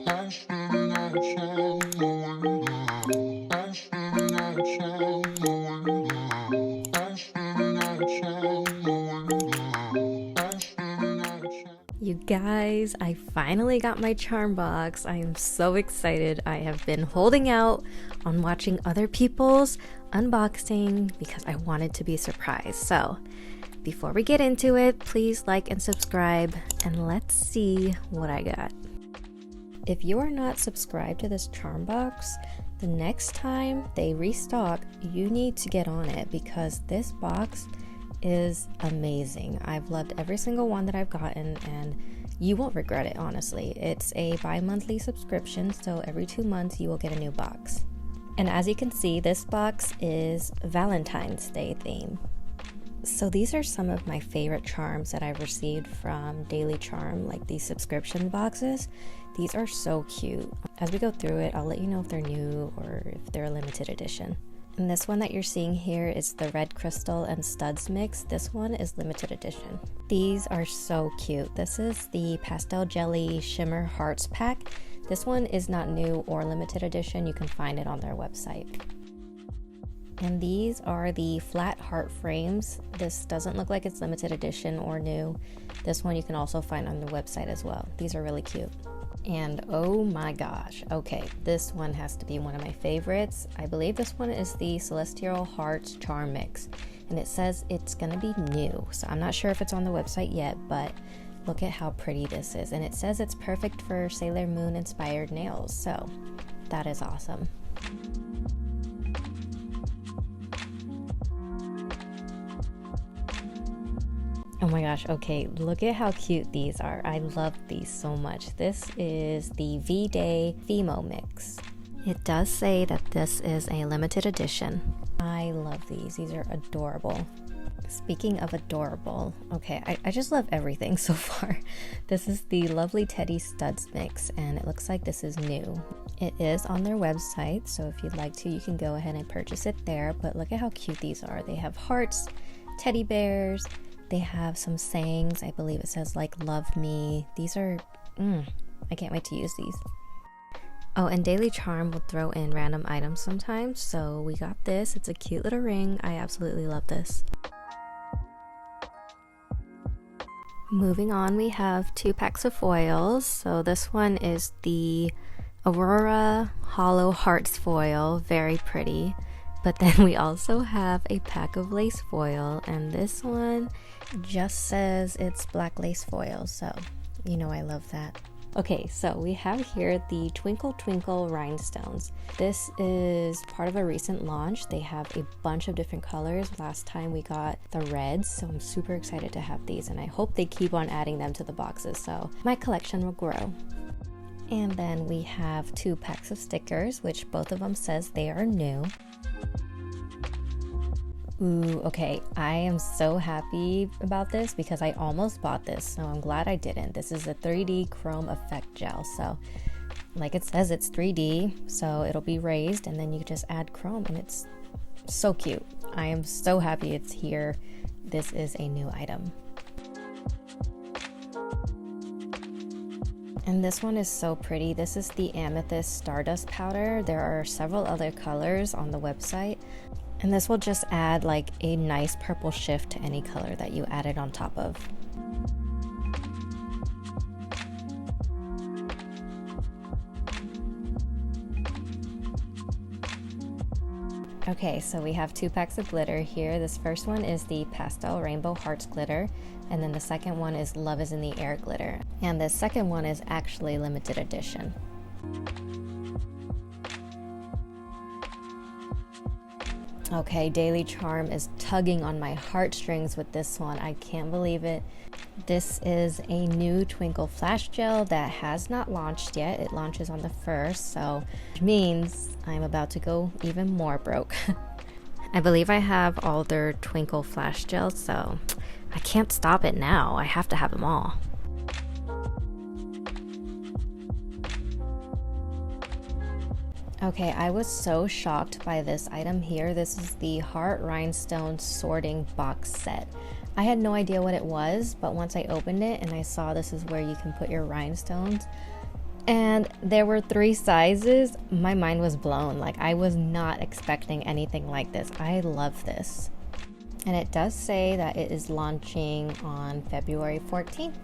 You guys, I finally got my charm box. I am so excited. I have been holding out on watching other people's unboxing because I wanted to be surprised. So before we get into it, please like and subscribe and let's see what I got. If you are not subscribed to this charm box, the next time they restock, you need to get on it because this box is amazing. I've loved every single one that I've gotten and you won't regret it, honestly. It's a bi-monthly subscription, so every 2 months you will get a new box. And as you can see, this box is Valentine's Day theme. So these are some of my favorite charms that I've received from Daily Charm, like these subscription boxes. These are so cute. As we go through it, I'll let you know if they're new or if they're a limited edition. And this one that you're seeing here is the red crystal and studs mix. This one is limited edition. These are so cute. This is the Pastel Jelly Shimmer Hearts pack. This one is not new or limited edition. You can find it on their website. And these are the flat heart frames. This doesn't look like it's limited edition or new. This one you can also find on their website as well. These are really cute. And oh my gosh, okay, this one has to be one of my favorites. I believe this one is the Celestial Hearts Charm Mix, and it says it's gonna be new, so I'm not sure if it's on the website yet, but look at how pretty this is. And it says it's perfect for Sailor Moon inspired nails, so that is awesome. Oh my gosh, okay, look at how cute these are. I love these so much. This is the V-Day Fimo Mix. It does say that this is a limited edition. I love these. These are adorable. Speaking of adorable, okay, I just love everything so far. This is the Lovely Teddy Studs Mix, and it looks like this is new. It is on their website, so if you'd like to, you can go ahead and purchase it there. But look at how cute these are. They have hearts, teddy bears, they have some sayings. I believe it says like love me. These are, I can't wait to use these. Oh, and Daily Charm will throw in random items sometimes. So we got this. It's a cute little ring. I absolutely love this. Moving on, we have 2 packs of foils. So this one is the Aurora Holo Hearts foil. Very pretty. But then we also have a pack of lace foil, and this one just says it's black lace foil, so you know I love that. Okay, so we have here the Twinkle Twinkle Rhinestones. This is part of a recent launch. They have a bunch of different colors. Last time we got the reds, so I'm super excited to have these, and I hope they keep on adding them to the boxes, so my collection will grow. And then we have 2 packs of stickers, which both of them says they are new. Ooh, okay, I am so happy about this because I almost bought this, so I'm glad I didn't. This is a 3D chrome effect gel, so like it says, it's 3D, so it'll be raised and then you just add chrome and it's so cute. I am so happy it's here. This is a new item. And this one is so pretty. This is the Amethyst Stardust powder. There are several other colors on the website. And this will just add like a nice purple shift to any color that you added on top of. Okay, so we have 2 packs of glitter here. This first one is the Pastel Rainbow Hearts glitter, and then the second one is Love is in the Air glitter. And the second one is actually limited edition. Okay, Daily Charm is tugging on my heartstrings with this one. I can't believe it. This is a new Twinkle Flash Gel that has not launched yet. It launches on the 1st, so which means I'm about to go even more broke. I believe I have all their Twinkle Flash Gels, so I can't stop it now. I have to have them all. Okay, I was so shocked by this item here. This is the Heart Rhinestone Sorting Box Set. I had no idea what it was, but once I opened it and I saw this is where you can put your rhinestones, And there were 3 sizes. My mind was blown. Like, I was not expecting anything like this. I love this. And it does say that it is launching on February 14th.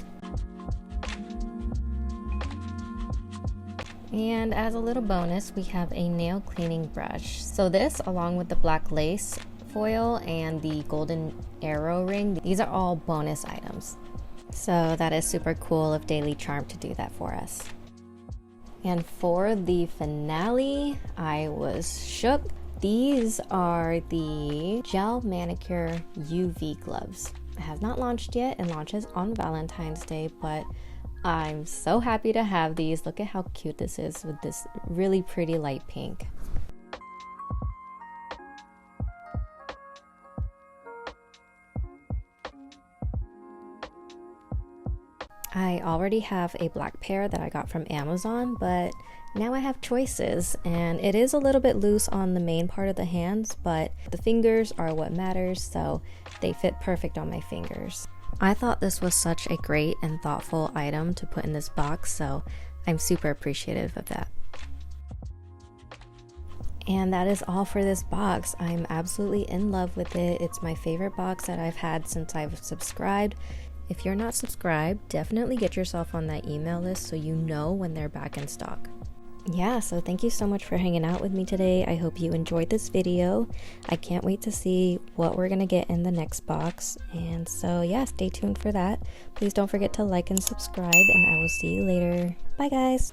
And as a little bonus, we have a nail cleaning brush. So this, along with the black lace foil and the golden arrow ring, these are all bonus items. So that is super cool of Daily Charm to do that for us. And for the finale, I was shook. These are the gel manicure UV gloves. It has not launched yet. It launches on Valentine's Day, but I'm so happy to have these. Look at how cute this is with this really pretty light pink. I already have a black pair that I got from Amazon, but now I have choices, and it is a little bit loose on the main part of the hands, but the fingers are what matters, so they fit perfect on my fingers. I thought this was such a great and thoughtful item to put in this box, so I'm super appreciative of that. And that is all for this box. I'm absolutely in love with it. It's my favorite box that I've had since I've subscribed. If you're not subscribed, definitely get yourself on that email list so you know when they're back in stock. Yeah, so thank you so much for hanging out with me today. I hope you enjoyed this video. I can't wait to see what we're gonna get in the next box. And so yeah, stay tuned for that. Please don't forget to like and subscribe, and I will see you later. Bye guys!